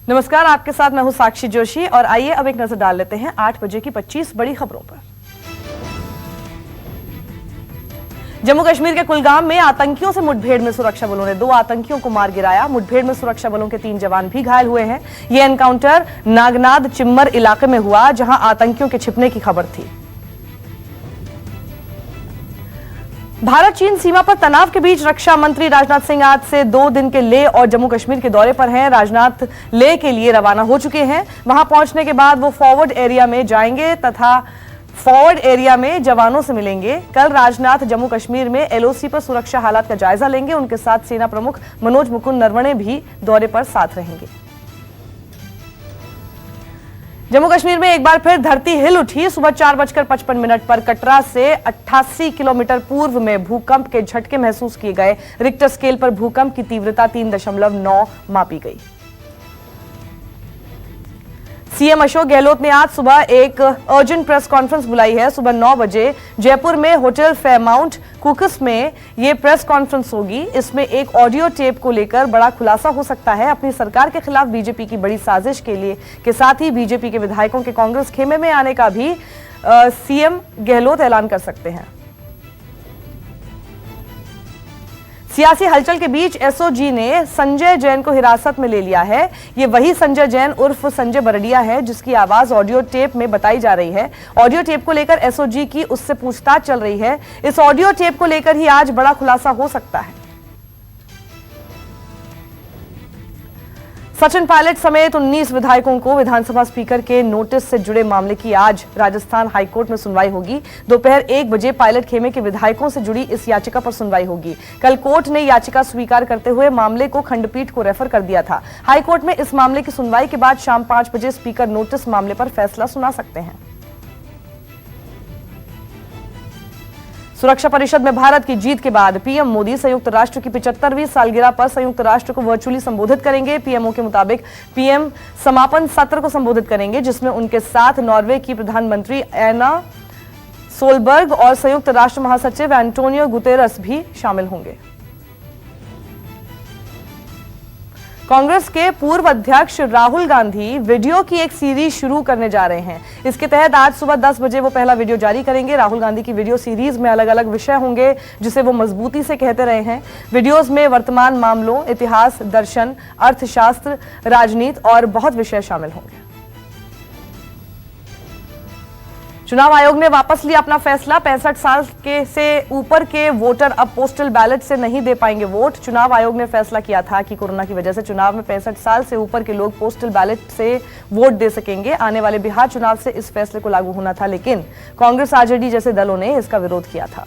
नमस्कार, आपके साथ मैं हूं साक्षी जोशी और आइए अब एक नजर डाल लेते हैं 8 बजे की 25 बड़ी खबरों पर। जम्मू कश्मीर के कुलगाम में आतंकियों से मुठभेड़ में सुरक्षा बलों ने 2 आतंकियों को मार गिराया। मुठभेड़ में सुरक्षा बलों के 3 जवान भी घायल हुए हैं। यह एनकाउंटर नागनाद चिम्मर इलाके में हुआ, जहां आतंकियों के छिपने की खबर थी। भारत चीन सीमा पर तनाव के बीच रक्षा मंत्री राजनाथ सिंह आज से 2 दिन के लेह और जम्मू कश्मीर के दौरे पर हैं। राजनाथ लेह के लिए रवाना हो चुके हैं। वहां पहुंचने के बाद वो फॉरवर्ड एरिया में जाएंगे तथा फॉरवर्ड एरिया में जवानों से मिलेंगे। कल राजनाथ जम्मू कश्मीर में एलओसी पर सुरक्षा हालात का जायजा लेंगे। उनके साथ सेना प्रमुख मनोज मुकुंद नरवणे भी दौरे पर साथ रहेंगे। जम्मू कश्मीर में एक बार फिर धरती हिल उठी। सुबह 4:55 पर कटरा से 88 किलोमीटर पूर्व में भूकंप के झटके महसूस किए गए। रिक्टर स्केल पर भूकंप की तीव्रता 3.9 मापी गई। सीएम अशोक गहलोत ने आज सुबह एक अर्जेंट प्रेस कॉन्फ्रेंस बुलाई है। सुबह 9 बजे जयपुर में होटल फेयरमाउंट कुकस में यह प्रेस कॉन्फ्रेंस होगी। इसमें एक ऑडियो टेप को लेकर बड़ा खुलासा हो सकता है। अपनी सरकार के खिलाफ बीजेपी की बड़ी साजिश के साथ ही बीजेपी के विधायकों के कांग्रेस खेमे में आने का भी सीएम गहलोत ऐलान कर सकते हैं। सियासी हलचल के बीच एसओजी ने संजय जैन को हिरासत में ले लिया है। ये वही संजय जैन उर्फ संजय बरडिया है जिसकी आवाज ऑडियो टेप में बताई जा रही है। ऑडियो टेप को लेकर एसओजी की उससे पूछताछ चल रही है। इस ऑडियो टेप को लेकर ही आज बड़ा खुलासा हो सकता है। सचिन पायलट समेत 19 विधायकों को विधानसभा स्पीकर के नोटिस से जुड़े मामले की आज राजस्थान हाईकोर्ट में सुनवाई होगी। दोपहर 1 बजे पायलट खेमे के विधायकों से जुड़ी इस याचिका पर सुनवाई होगी। कल कोर्ट ने याचिका स्वीकार करते हुए मामले को खंडपीठ को रेफर कर दिया था। हाईकोर्ट में इस मामले की सुनवाई के बाद शाम 5 बजे स्पीकर नोटिस मामले पर फैसला सुना सकते हैं। सुरक्षा परिषद में भारत की जीत के बाद पीएम मोदी संयुक्त राष्ट्र की 75वीं सालगिरह पर संयुक्त राष्ट्र को वर्चुअली संबोधित करेंगे। पीएमओ के मुताबिक पीएम समापन सत्र को संबोधित करेंगे, जिसमें उनके साथ नॉर्वे की प्रधानमंत्री एना सोलबर्ग और संयुक्त राष्ट्र महासचिव एंटोनियो गुतेरस भी शामिल होंगे। कांग्रेस के पूर्व अध्यक्ष राहुल गांधी वीडियो की एक सीरीज शुरू करने जा रहे हैं। इसके तहत आज सुबह 10 बजे वो पहला वीडियो जारी करेंगे। राहुल गांधी की वीडियो सीरीज में अलग अलग विषय होंगे जिसे वो मजबूती से कहते रहे हैं। वीडियोस में वर्तमान मामलों, इतिहास, दर्शन, अर्थशास्त्र, राजनीति और बहुत विषय शामिल होंगे। चुनाव आयोग ने वापस लिया अपना फैसला। 65 साल से ऊपर के वोटर अब पोस्टल बैलेट से नहीं दे पाएंगे वोट। चुनाव आयोग ने फैसला किया था कि कोरोना की वजह से चुनाव में 65 साल से ऊपर के लोग पोस्टल बैलेट से वोट दे सकेंगे। आने वाले बिहार चुनाव से इस फैसले को लागू होना था, लेकिन कांग्रेस, आरजेडी जैसे दलों ने इसका विरोध किया था।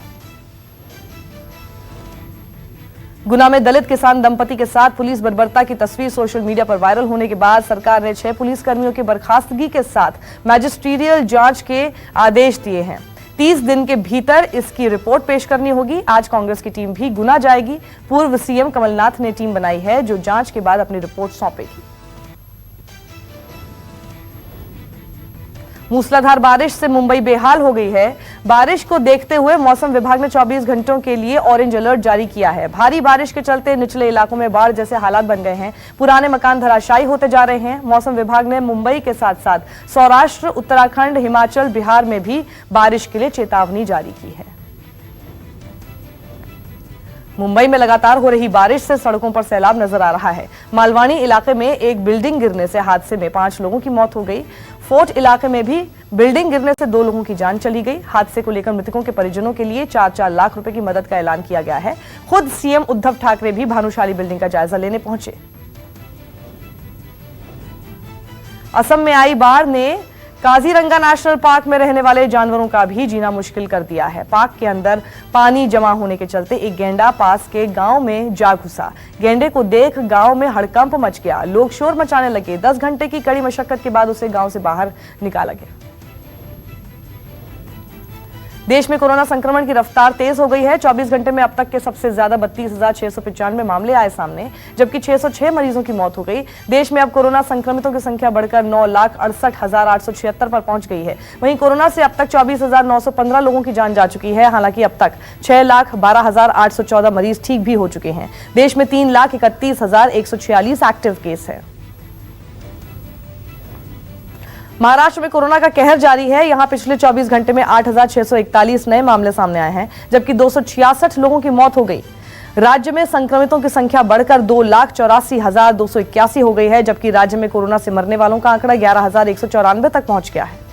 गुना में दलित किसान दंपति के साथ पुलिस बर्बरता की तस्वीर सोशल मीडिया पर वायरल होने के बाद सरकार ने 6 पुलिसकर्मियों की बर्खास्तगी के साथ मैजिस्ट्रियल जांच के आदेश दिए हैं। 30 दिन के भीतर इसकी रिपोर्ट पेश करनी होगी। आज कांग्रेस की टीम भी गुना जाएगी। पूर्व सीएम कमलनाथ ने टीम बनाई है जो जांच के बाद अपनी रिपोर्ट सौंपेगी। मूसलाधार बारिश से मुंबई बेहाल हो गई है। बारिश को देखते हुए मौसम विभाग ने 24 घंटों के लिए ऑरेंज अलर्ट जारी किया है। भारी बारिश के चलते निचले इलाकों में बाढ़ जैसे हालात बन गए हैं। पुराने मकान धराशायी होते जा रहे हैं। मौसम विभाग ने मुंबई के साथ साथ सौराष्ट्र, उत्तराखंड, हिमाचल, बिहार में भी बारिश के लिए चेतावनी जारी की है। मुंबई में लगातार हो रही बारिश से सड़कों पर सैलाब नजर आ रहा है। मालवानी इलाके में एक बिल्डिंग गिरने से हादसे में 5 लोगों की मौत हो गई। फोर्ट इलाके में भी बिल्डिंग गिरने से 2 लोगों की जान चली गई। हादसे को लेकर मृतकों के परिजनों के लिए 4-4 लाख रुपए की मदद का ऐलान किया गया है। खुद सीएम उद्धव ठाकरे भी भानुशाली बिल्डिंग का जायजा लेने पहुंचे। असम में आई बाढ़ ने काजीरंगा नेशनल पार्क में रहने वाले जानवरों का भी जीना मुश्किल कर दिया है। पार्क के अंदर पानी जमा होने के चलते एक गेंडा पास के गांव में जा घुसा। गेंडे को देख गांव में हड़कंप मच गया। लोग शोर मचाने लगे। 10 घंटे की कड़ी मशक्कत के बाद उसे गांव से बाहर निकाला गया। देश में कोरोना संक्रमण की रफ्तार तेज हो गई है। 24 घंटे में अब तक के सबसे ज्यादा 32,695 मामले आए सामने, जबकि 606 मरीजों की मौत हो गई। देश में अब कोरोना संक्रमितों की संख्या बढ़कर 9,68,876 पर पहुंच गई है। वहीं कोरोना से अब तक 24,915 लोगों की जान जा चुकी है। हालांकि अब तक 6,12,814 मरीज ठीक भी हो चुके हैं। देश में 3,31,146 एक्टिव केस है। महाराष्ट्र में कोरोना का कहर जारी है। यहां पिछले 24 घंटे में 8,641 नए मामले सामने आए हैं, जबकि 266 लोगों की मौत हो गई। राज्य में संक्रमितों की संख्या बढ़कर 2,84,281 हो गई है, जबकि राज्य में कोरोना से मरने वालों का आंकड़ा 11,194 तक पहुंच गया है।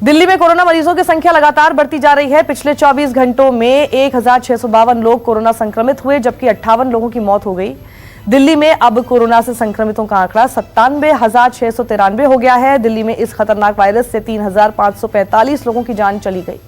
दिल्ली में कोरोना मरीजों की संख्या लगातार बढ़ती जा रही है। पिछले 24 घंटों में 1,652 लोग कोरोना संक्रमित हुए, जबकि 58 लोगों की मौत हो गई। दिल्ली में अब कोरोना से संक्रमितों का आंकड़ा 97,693 हो गया है। दिल्ली में इस खतरनाक वायरस से 3,545 लोगों की जान चली गई।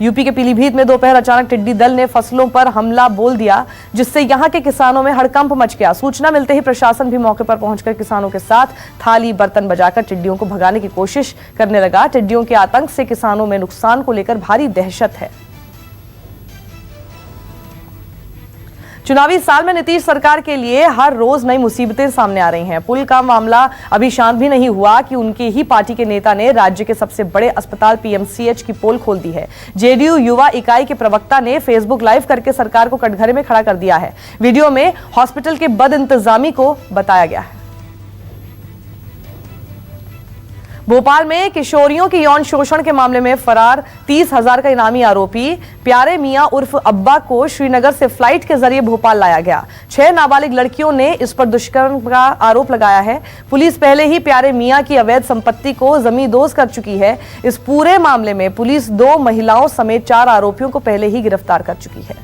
यूपी के पीलीभीत में दोपहर अचानक टिड्डी दल ने फसलों पर हमला बोल दिया, जिससे यहां के किसानों में हड़कंप मच गया। सूचना मिलते ही प्रशासन भी मौके पर पहुंचकर किसानों के साथ थाली बर्तन बजाकर टिड्डियों को भगाने की कोशिश करने लगा। टिड्डियों के आतंक से किसानों में नुकसान को लेकर भारी दहशत है। चुनावी साल में नीतीश सरकार के लिए हर रोज नई मुसीबतें सामने आ रही हैं। पुल का मामला अभी शांत भी नहीं हुआ कि उनके ही पार्टी के नेता ने राज्य के सबसे बड़े अस्पताल पीएमसीएच की पोल खोल दी है। जेडीयू युवा इकाई के प्रवक्ता ने फेसबुक लाइव करके सरकार को कटघरे में खड़ा कर दिया है। वीडियो में हॉस्पिटल के बदइंतजामी को बताया गया है। भोपाल में किशोरियों की यौन शोषण के मामले में फरार 30,000 का इनामी आरोपी प्यारे मियां उर्फ अब्बा को श्रीनगर से फ्लाइट के जरिए भोपाल लाया गया। 6 नाबालिग लड़कियों ने इस पर दुष्कर्म का आरोप लगाया है। पुलिस पहले ही प्यारे मियां की अवैध संपत्ति को जमींदोज कर चुकी है। इस पूरे मामले में पुलिस 2 महिलाओं समेत 4 आरोपियों को पहले ही गिरफ्तार कर चुकी है।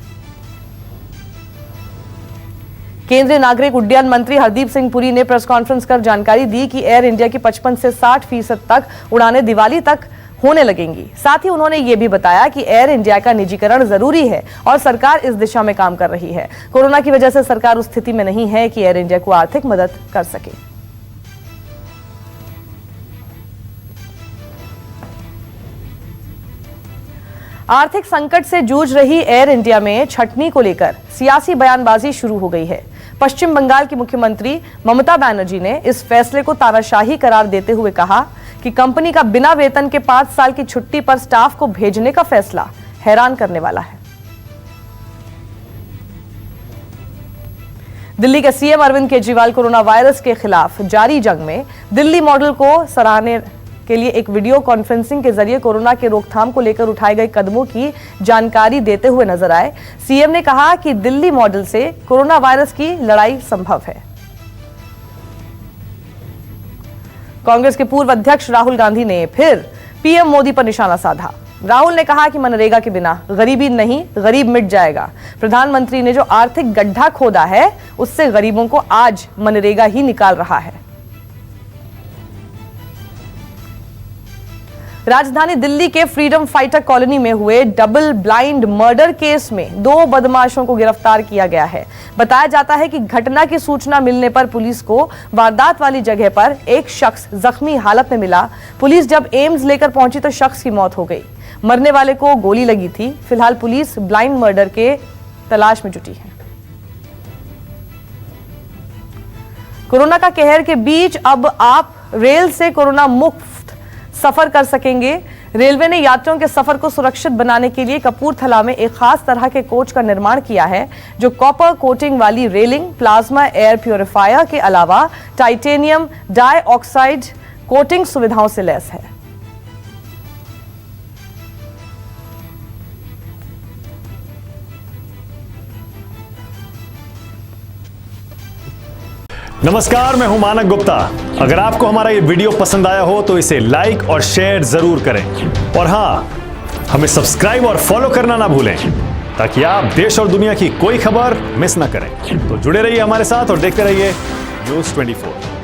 केंद्रीय नागरिक उड्डयन मंत्री हरदीप सिंह पुरी ने प्रेस कॉन्फ्रेंस कर जानकारी दी कि एयर इंडिया की 55 से 60% तक उड़ानें दिवाली तक होने लगेंगी। साथ ही उन्होंने ये भी बताया कि एयर इंडिया का निजीकरण जरूरी है और सरकार इस दिशा में काम कर रही है। कोरोना की वजह से सरकार उस स्थिति में नहीं है कि एयर इंडिया को आर्थिक मदद कर सके। आर्थिक संकट से जूझ रही एयर इंडिया में छटनी को लेकर सियासी बयानबाजी शुरू हो गई है। पश्चिम बंगाल की मुख्यमंत्री ममता बनर्जी ने इस फैसले को तानाशाही करार देते हुए कहा कि कंपनी का बिना वेतन के 5 साल की छुट्टी पर स्टाफ को भेजने का फैसला हैरान करने वाला है। दिल्ली के CM Arvind Kejriwal corona virus के खिलाफ जारी जंग में दिल्ली मॉडल को सराहने के लिए एक वीडियो कॉन्फ्रेंसिंग के जरिए कोरोना के रोकथाम को लेकर उठाए गए कदमों की जानकारी देते हुए नजर आए। सीएम ने कहा कि दिल्ली मॉडल से कोरोना वायरस की लड़ाई संभव है। कांग्रेस के पूर्व अध्यक्ष राहुल गांधी ने फिर पीएम मोदी पर निशाना साधा। राहुल ने कहा कि मनरेगा के बिना गरीबी नहीं, गरीब मिट जाएगा। प्रधानमंत्री ने जो आर्थिक गड्ढा खोदा है, उससे गरीबों को आज मनरेगा ही निकाल रहा है। राजधानी दिल्ली के फ्रीडम फाइटर कॉलोनी में हुए डबल ब्लाइंड मर्डर केस में 2 बदमाशों को गिरफ्तार किया गया है। बताया जाता है कि घटना की सूचना मिलने पर पुलिस को वारदात वाली जगह पर एक शख्स जख्मी हालत में मिला। पुलिस जब एम्स लेकर पहुंची तो शख्स की मौत हो गई। मरने वाले को गोली लगी थी। फिलहाल पुलिस ब्लाइंड मर्डर के तलाश में जुटी है। कोरोना का कहर के बीच अब आप रेल से कोरोना मुक्त सफर कर सकेंगे। रेलवे ने यात्रियों के सफर को सुरक्षित बनाने के लिए कपूरथला में एक खास तरह के कोच का निर्माण किया है, जो कॉपर कोटिंग वाली रेलिंग, प्लाज्मा एयर प्यूरिफायर के अलावा टाइटेनियम डाइऑक्साइड कोटिंग सुविधाओं से लैस है। नमस्कार, मैं हूं मानक गुप्ता। अगर आपको हमारा ये वीडियो पसंद आया हो तो इसे लाइक और शेयर जरूर करें, और हां, हमें सब्सक्राइब और फॉलो करना ना भूलें ताकि आप देश और दुनिया की कोई खबर मिस ना करें। तो जुड़े रहिए हमारे साथ और देखते रहिए न्यूज़ 24।